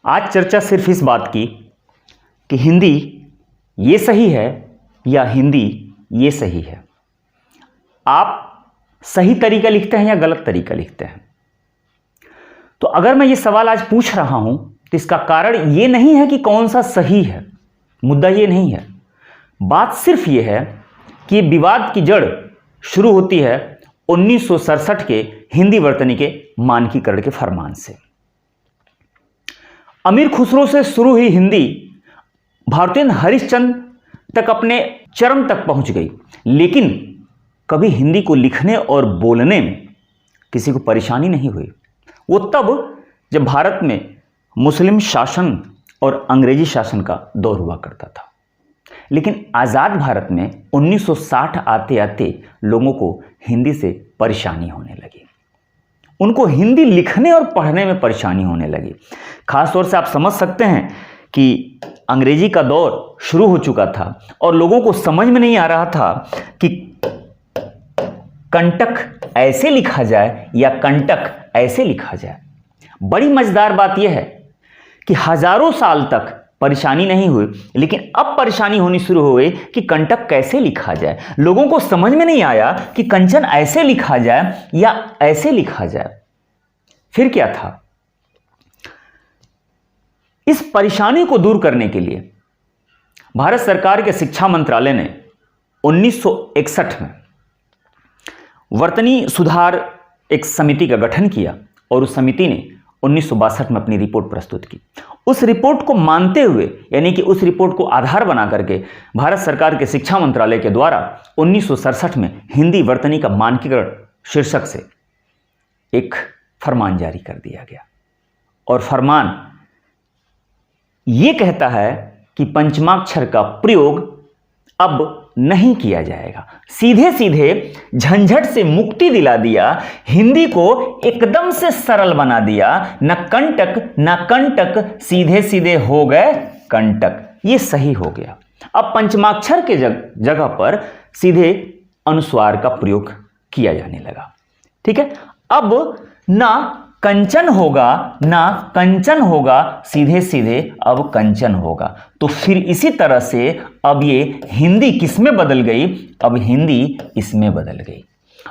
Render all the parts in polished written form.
आज चर्चा सिर्फ इस बात की कि हिंदी ये सही है या हिंदी ये सही है। आप सही तरीका लिखते हैं या गलत तरीका लिखते हैं। तो अगर मैं ये सवाल आज पूछ रहा हूं तो इसका कारण ये नहीं है कि कौन सा सही है, मुद्दा ये नहीं है। बात सिर्फ ये है कि विवाद की जड़ शुरू होती है 1967 के हिंदी वर्तनी के मानकीकरण के फरमान से। अमीर खुसरो से शुरू हुई हिंदी भारतेंद्र हरिश्चंद्र तक अपने चरम तक पहुंच गई, लेकिन कभी हिंदी को लिखने और बोलने में किसी को परेशानी नहीं हुई। वो तब जब भारत में मुस्लिम शासन और अंग्रेजी शासन का दौर हुआ करता था। लेकिन आज़ाद भारत में 1960 आते आते लोगों को हिंदी से परेशानी होने लगी। उनको हिंदी लिखने और पढ़ने में परेशानी होने लगी। खास तौर से आप समझ सकते हैं कि अंग्रेजी का दौर शुरू हो चुका था और लोगों को समझ में नहीं आ रहा था कि कंटक ऐसे लिखा जाए या कंटक ऐसे लिखा जाए। बड़ी मजेदार बात यह है कि हजारों साल तक परेशानी नहीं हुई, लेकिन अब परेशानी होनी शुरू हो गई कि कंटक कैसे लिखा जाए। लोगों को समझ में नहीं आया कि कंचन ऐसे लिखा जाए या ऐसे लिखा जाए। फिर क्या था? इस परेशानी को दूर करने के लिए भारत सरकार के शिक्षा मंत्रालय ने 1961 में वर्तनी सुधार एक समिति का गठन किया और उस समिति ने 1962 में अपनी रिपोर्ट प्रस्तुत की। उस रिपोर्ट को मानते हुए, यानी कि उस रिपोर्ट को आधार बना करके भारत सरकार के शिक्षा मंत्रालय के द्वारा 1967 में हिंदी वर्तनी का मानकीकरण शीर्षक से एक फरमान जारी कर दिया गया। और फरमान यह कहता है कि पंचमाक्षर का प्रयोग अब नहीं किया जाएगा। सीधे सीधे झंझट से मुक्ति दिला दिया, हिंदी को एकदम से सरल बना दिया। न कंटक न कंटक, सीधे सीधे हो गए कंटक। ये सही हो गया। अब पंचमाक्षर के जगह पर सीधे अनुस्वार का प्रयोग किया जाने लगा। ठीक है, अब ना कंचन होगा ना कंचन होगा, सीधे सीधे अब कंचन होगा। तो फिर इसी तरह से अब ये हिंदी किसमें बदल गई? अब हिंदी इसमें बदल गई।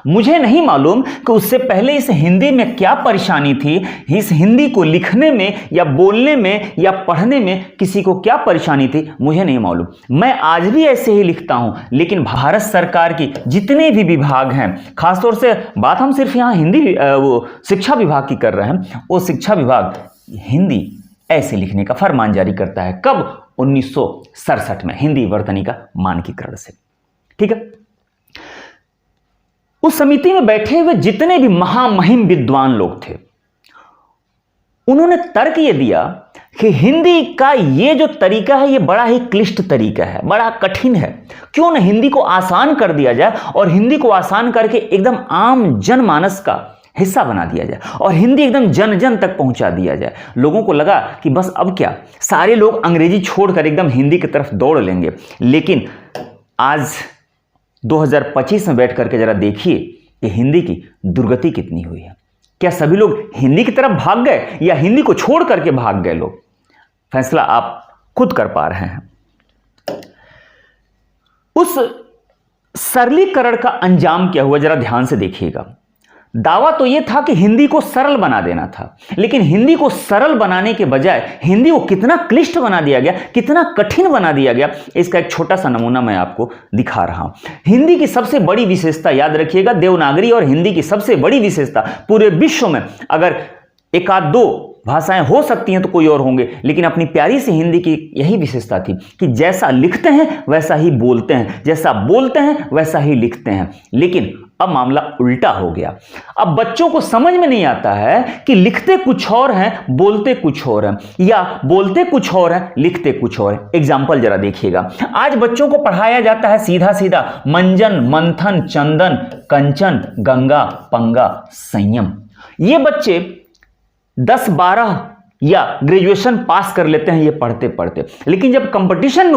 मुझे नहीं मालूम कि उससे पहले इस हिंदी में क्या परेशानी थी। इस हिंदी को लिखने में या बोलने में या पढ़ने में किसी को क्या परेशानी थी, मुझे नहीं मालूम। मैं आज भी ऐसे ही लिखता हूं, लेकिन भारत सरकार की जितने भी विभाग हैं, खासतौर से बात हम सिर्फ यहां हिंदी वो शिक्षा विभाग की कर रहे हैं, वो शिक्षा विभाग हिंदी ऐसे लिखने का फरमान जारी करता है। कब? 1967 में हिंदी वर्तनी का मानकीकरण से। ठीक है, उस समिति में बैठे हुए जितने भी महामहिम विद्वान लोग थे, उन्होंने तर्क यह दिया कि हिंदी का ये जो तरीका है ये बड़ा ही क्लिष्ट तरीका है, बड़ा कठिन है। क्यों न हिंदी को आसान कर दिया जाए और हिंदी को आसान करके एकदम आम जनमानस का हिस्सा बना दिया जाए और हिंदी एकदम जन जन तक पहुंचा दिया जाए। लोगों को लगा कि बस अब क्या, सारे लोग अंग्रेजी छोड़कर एकदम हिंदी की तरफ दौड़ लेंगे। लेकिन आज 2025 में बैठ करके जरा देखिए कि हिंदी की दुर्गति कितनी हुई है। क्या सभी लोग हिंदी की तरफ भाग गए या हिंदी को छोड़ करके भाग गए लोग? फैसला आप खुद कर पा रहे हैं। उस सरलीकरण का अंजाम क्या हुआ, जरा ध्यान से देखिएगा। दावा तो यह था कि हिंदी को सरल बना देना था, लेकिन हिंदी को सरल बनाने के बजाय हिंदी को कितना क्लिष्ट बना दिया गया, कितना कठिन बना दिया गया। इसका एक छोटा सा नमूना मैं आपको दिखा रहा हूं। हिंदी की सबसे बड़ी विशेषता, याद रखिएगा, देवनागरी और हिंदी की सबसे बड़ी विशेषता, पूरे विश्व में अगर एक आध दो भाषाएं हो सकती हैं तो कोई और होंगे, लेकिन अपनी प्यारी सी हिंदी की यही विशेषता थी कि जैसा लिखते हैं वैसा ही बोलते हैं, जैसा बोलते हैं वैसा ही लिखते हैं। लेकिन अब मामला उल्टा हो गया। अब बच्चों को समझ में नहीं आता है कि लिखते कुछ और हैं, बोलते कुछ और हैं, या बोलते कुछ और हैं, लिखते कुछ और हैं। एग्जाम्पल जरा देखिएगा। आज बच्चों को पढ़ाया जाता है सीधा सीधा मंजन, मंथन, चंदन, कंचन, गंगा, पंगा, संयम। ये बच्चे 10-12 या ग्रेजुएशन पास कर लेते हैं ये पढ़ते पढ़ते। लेकिन जब कंपटीशन में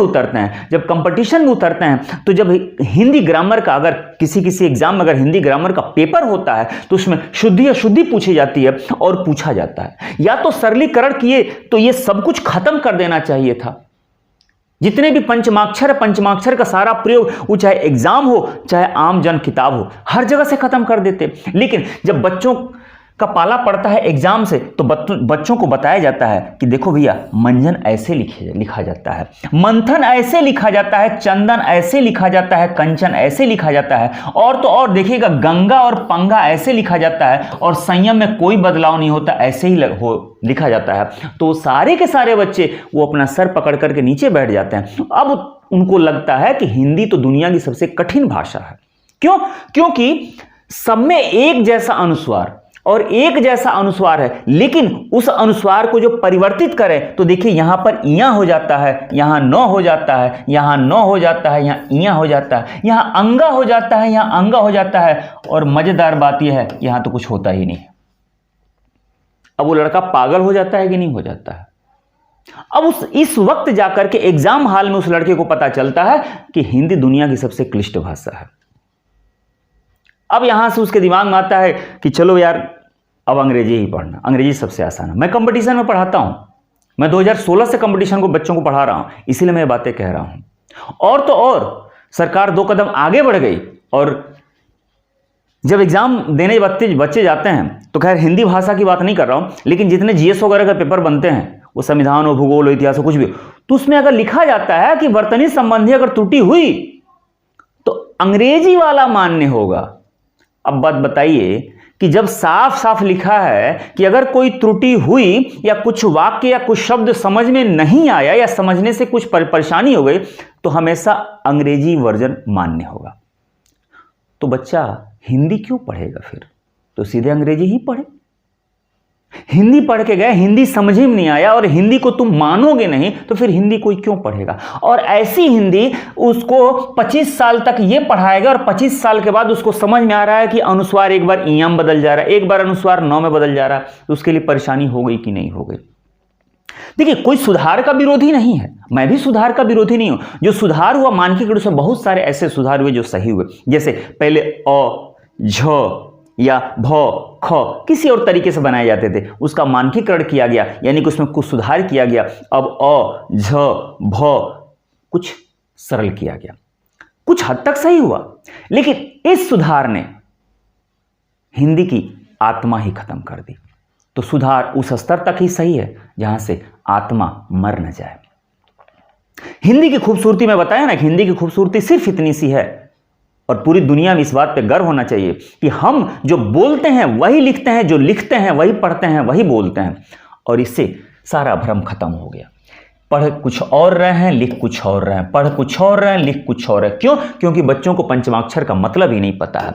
उतरते हैं तो जब हिंदी ग्रामर का, अगर किसी एग्जाम में अगर हिंदी ग्रामर का पेपर होता है तो उसमें शुद्धि अशुद्धि पूछी जाती है और पूछा जाता है। या तो सरलीकरण किए तो ये सब कुछ खत्म कर देना चाहिए था। जितने भी पंचमाक्षर का सारा प्रयोग, वो चाहे एग्जाम हो चाहे आम जन किताब हो, हर जगह से खत्म कर देते। लेकिन जब बच्चों का पाला पड़ता है एग्जाम से तो बच्चों को बताया जाता है कि देखो भैया, मंजन ऐसे लिखा जाता है, मंथन ऐसे लिखा जाता है, चंदन ऐसे लिखा जाता है, कंचन ऐसे लिखा जाता है, और तो और देखिएगा गंगा और पंगा ऐसे लिखा जाता है, और संयम में कोई बदलाव नहीं होता, ऐसे ही लिखा जाता है। तो सारे के सारे बच्चे वो अपना सर पकड़ करके नीचे बैठ जाते हैं। अब उनको लगता है कि हिंदी तो दुनिया की सबसे कठिन भाषा है। क्यों? क्योंकि सब में एक जैसा अनुस्वार और एक जैसा अनुस्वार है, लेकिन उस अनुस्वार को जो परिवर्तित करे तो देखिए यहां पर इया हो जाता है, यहां न हो जाता है, यहां न हो जाता है, यहां इया हो जाता है, यहां अंगा हो जाता है, यहां अंगा हो जाता है, और मजेदार बात यह है यहां तो कुछ होता ही नहीं है। अब वो लड़का पागल हो जाता है कि नहीं हो जाता है? अब इस वक्त जाकर के एग्जाम हॉल में उस लड़के को पता चलता है कि हिंदी दुनिया की सबसे क्लिष्ट भाषा है। अब यहां से उसके दिमाग में आता है कि चलो यार, अब अंग्रेजी ही पढ़ना, अंग्रेजी सबसे आसान है। मैं कंपटीशन में पढ़ाता हूं, मैं 2016 से कंपटीशन को बच्चों को पढ़ा रहा हूं, इसीलिए मैं बातें कह रहा हूं। और तो और सरकार 2 कदम आगे बढ़ गई, और जब एग्जाम देने बच्चे जाते हैं तो खैर हिंदी भाषा की बात नहीं कर रहा हूं, लेकिन जितने जीएस वगैरह का पेपर बनते हैं, वो संविधान हो, भूगोल हो, इतिहास हो, कुछ भी हो, तो उसमें अगर लिखा जाता है कि वर्तनी संबंधी अगर त्रुटि हुई तो अंग्रेजी वाला मान्य होगा। अब बात बताइए कि जब साफ साफ लिखा है कि अगर कोई त्रुटि हुई या कुछ वाक्य या कुछ शब्द समझ में नहीं आया या समझने से कुछ परेशानी हो गई तो हमेशा अंग्रेजी वर्जन मान्य होगा। तो बच्चा हिंदी क्यों पढ़ेगा फिर? तो सीधे अंग्रेजी ही पढ़े। हिंदी पढ़ के गए, हिंदी समझ में नहीं आया और हिंदी को तुम मानोगे नहीं तो फिर हिंदी कोई क्यों पढ़ेगा? और ऐसी हिंदी उसको 25 साल तक ये पढ़ाएगा और 25 साल के बाद उसको समझ में आ रहा है कि अनुस्वार एक बार इयां में बदल जा रहा है, एक बार अनुस्वार नौ में बदल जा रहा है, तो उसके लिए परेशानी हो गई कि नहीं हो गई? देखिए, कोई सुधार का विरोधी नहीं है, मैं भी सुधार का विरोधी नहीं हूं। जो सुधार हुआ मानकीय रूप से बहुत सारे ऐसे सुधार हुए जो सही हुए, जैसे पहले अ, झ या भ, ख किसी और तरीके से बनाए जाते थे, उसका मानकीकरण किया गया, यानी कि उसमें कुछ सुधार किया गया। अब अ, झ, भ कुछ सरल किया गया, कुछ हद तक सही हुआ, लेकिन इस सुधार ने हिंदी की आत्मा ही खत्म कर दी। तो सुधार उस स्तर तक ही सही है जहां से आत्मा मर न जाए। हिंदी की खूबसूरती में बताया ना कि हिंदी की खूबसूरती सिर्फ इतनी सी है, और पूरी दुनिया में इस बात पे गर्व होना चाहिए कि हम जो बोलते हैं वही लिखते हैं, जो लिखते हैं वही पढ़ते हैं, वही बोलते हैं, और इससे सारा भ्रम खत्म हो गया। पढ़ कुछ और रहे हैं, लिख कुछ और रहे हैं, पढ़ कुछ और रहे हैं, लिख कुछ और है। क्यों? क्योंकि बच्चों को पंचमाक्षर का मतलब ही नहीं पता है।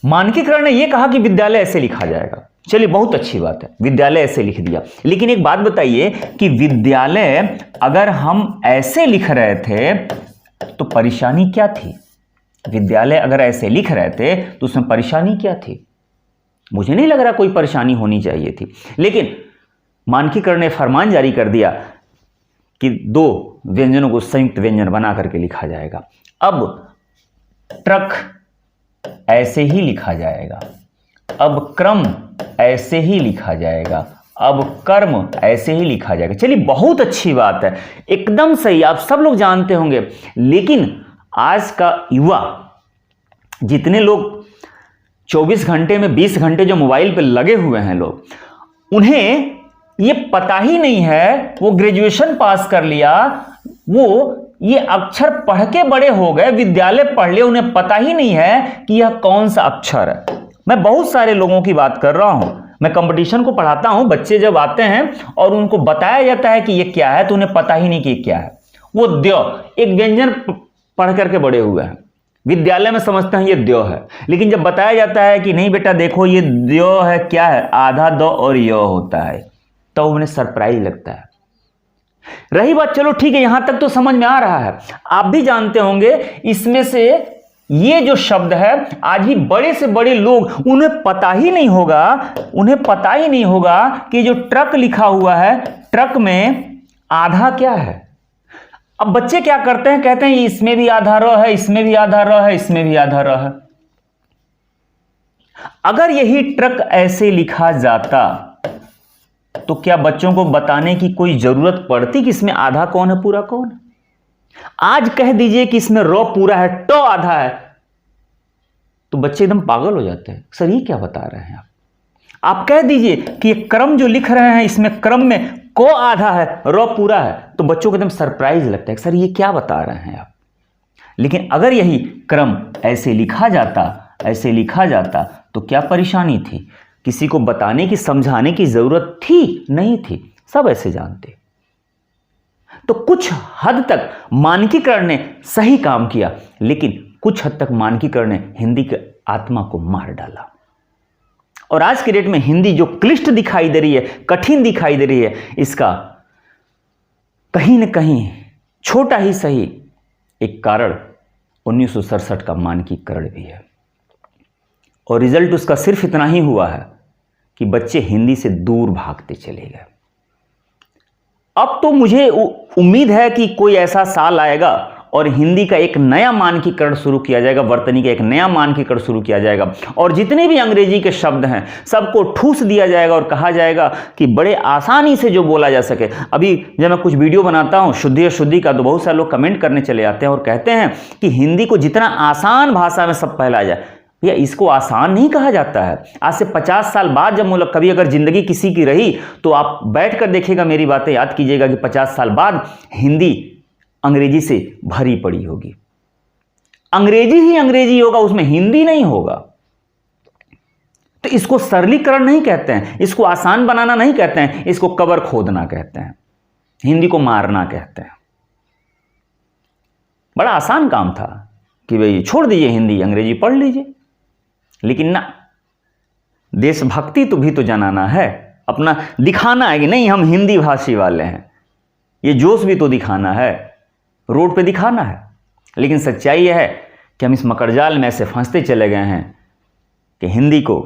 मानकीकरण ने यह कहा कि विद्यालय ऐसे लिखा जाएगा, चलिए बहुत अच्छी बात है, विद्यालय ऐसे लिख दिया, लेकिन एक बात बताइए कि विद्यालय अगर हम ऐसे लिख रहे थे तो परेशानी क्या थी? विद्यालय अगर ऐसे लिख रहे थे तो उसमें परेशानी क्या थी? मुझे नहीं लग रहा कोई परेशानी होनी चाहिए थी, लेकिन मानकीकरण ने फरमान जारी कर दिया कि 2 व्यंजनों को संयुक्त व्यंजन बना करके लिखा जाएगा। अब ट्रक ऐसे ही लिखा जाएगा, अब क्रम ऐसे ही लिखा जाएगा, अब कर्म ऐसे ही लिखा जाएगा। चलिए बहुत अच्छी बात है, एकदम सही, आप सब लोग जानते होंगे। लेकिन आज का युवा, जितने लोग 24 घंटे में 20 घंटे जो मोबाइल पे लगे हुए हैं लोग, उन्हें ये पता ही नहीं है, वो ग्रेजुएशन पास कर लिया, वो ये अक्षर पढ़ के बड़े हो गए, विद्यालय पढ़ लिए, उन्हें पता ही नहीं है कि यह कौन सा अक्षर है। मैं बहुत सारे लोगों की बात कर रहा हूं, मैं कंपटीशन को पढ़ाता हूं, बच्चे जब आते हैं और उनको बताया जाता है कि ये क्या है तो उन्हें पता ही नहीं कि ये क्या है। वो द्यो एक व्यंजन पढ़ करके बड़े हुए हैं, विद्यालय में समझते हैं ये द्यो है, लेकिन जब बताया जाता है कि नहीं बेटा देखो ये द्यो है, क्या है, आधा दो और यो होता है, तो उन्हें सरप्राइज लगता है। रही बात, चलो ठीक है, यहां तक तो समझ में आ रहा है। आप भी जानते होंगे इसमें से ये जो शब्द है आज भी बड़े से बड़े लोग उन्हें पता ही नहीं होगा कि जो ट्रक लिखा हुआ है ट्रक में आधा क्या है। अब बच्चे क्या करते हैं, कहते हैं इसमें भी आधा र है, इसमें भी आधा र है, इसमें भी आधा र है। अगर यही ट्रक ऐसे लिखा जाता तो क्या बच्चों को बताने की कोई जरूरत पड़ती कि इसमें आधा कौन है पूरा कौन है। आज कह दीजिए कि इसमें र पूरा है ट आधा है तो बच्चे एकदम पागल हो जाते हैं, सर ये क्या बता रहे हैं आप कह दीजिए कि ये क्रम जो लिख रहे हैं इसमें क्रम में को आधा है र पूरा है तो बच्चों को एकदम सरप्राइज लगता है, सर ये क्या बता रहे हैं आप। लेकिन अगर यही क्रम ऐसे लिखा जाता तो क्या परेशानी थी, किसी को बताने की समझाने की जरूरत थी नहीं थी, सब ऐसे जानते। तो कुछ हद तक मानकीकरण ने सही काम किया, लेकिन कुछ हद तक मानकीकरण ने हिंदी की आत्मा को मार डाला। और आज के डेट में हिंदी जो क्लिष्ट दिखाई दे रही है, कठिन दिखाई दे रही है, इसका कहीं न कहीं छोटा ही सही एक कारण 1967 का मानकीकरण भी है। और रिजल्ट उसका सिर्फ इतना ही हुआ है कि बच्चे हिंदी से दूर भागते चले गए। अब तो मुझे उम्मीद है कि कोई ऐसा साल आएगा और हिंदी का एक नया मानकीकरण शुरू किया जाएगा, वर्तनी का एक नया मानकीकरण शुरू किया जाएगा और जितने भी अंग्रेजी के शब्द हैं सबको ठूस दिया जाएगा और कहा जाएगा कि बड़े आसानी से जो बोला जा सके। अभी जब मैं कुछ वीडियो बनाता हूं शुद्धि और शुद्धि का तो बहुत सारे लोग कमेंट करने चले आते हैं और कहते हैं कि हिंदी को जितना आसान भाषा में सब फैलाया जाए। भैया इसको आसान नहीं कहा जाता है। आज से 50 साल बाद जब मुल्क कभी अगर जिंदगी किसी की रही तो आप बैठ कर देखिएगा, मेरी बातें याद कीजिएगा कि 50 साल बाद हिंदी अंग्रेजी से भरी पड़ी होगी। अंग्रेजी ही अंग्रेजी होगा, उसमें हिंदी नहीं होगा। तो इसको सरलीकरण नहीं कहते हैं, इसको आसान बनाना नहीं कहते हैं, इसको कबर खोदना कहते हैं, हिंदी को मारना कहते हैं। बड़ा आसान काम था कि भाई छोड़ दीजिए हिंदी, अंग्रेजी पढ़ लीजिए। लेकिन ना, देशभक्ति तो भी तो जनाना है, अपना दिखाना है कि नहीं हम हिंदी भाषी वाले हैं, ये जोश भी तो दिखाना है, रोड पे दिखाना है। लेकिन सच्चाई यह है कि हम इस मकड़जाल में ऐसे फंसते चले गए हैं कि हिंदी को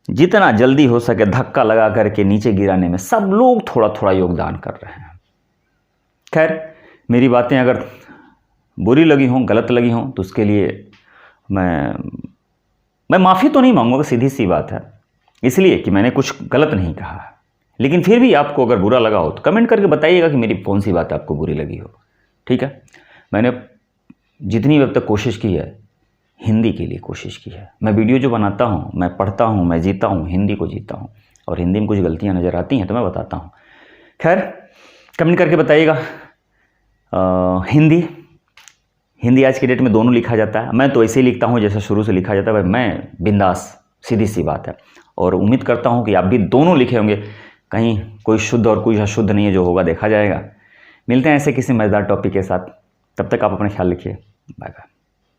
जितना जल्दी हो सके धक्का लगा करके नीचे गिराने में सब लोग थोड़ा थोड़ा योगदान कर रहे हैं। खैर, मेरी बातें अगर बुरी लगी हों, गलत लगी हों तो उसके लिए मैं माफ़ी तो नहीं मांगूंगा, सीधी सी बात है, इसलिए कि मैंने कुछ गलत नहीं कहा। लेकिन फिर भी आपको अगर बुरा लगा हो तो कमेंट करके बताइएगा कि मेरी कौन सी बात आपको बुरी लगी हो। ठीक है, मैंने जितनी अब तक कोशिश की है हिंदी के लिए कोशिश की है। मैं वीडियो जो बनाता हूँ, मैं पढ़ता हूँ, मैं जीता हूँ, हिंदी को जीता हूँ और हिंदी में कुछ गलतियाँ नज़र आती हैं तो मैं बताता हूँ। खैर, कमेंट करके बताइएगा। हिंदी आज की डेट में दोनों लिखा जाता है। मैं तो ऐसे ही लिखता हूँ जैसे शुरू से लिखा जाता है, मैं बिंदास, सीधी सी बात है। और उम्मीद करता हूँ कि आप भी दोनों लिखे होंगे, कहीं कोई शुद्ध और कोई अशुद्ध नहीं है, जो होगा देखा जाएगा। मिलते हैं ऐसे किसी मज़ेदार टॉपिक के साथ, तब तक आप अपना ख्याल रखिए। Bye bye.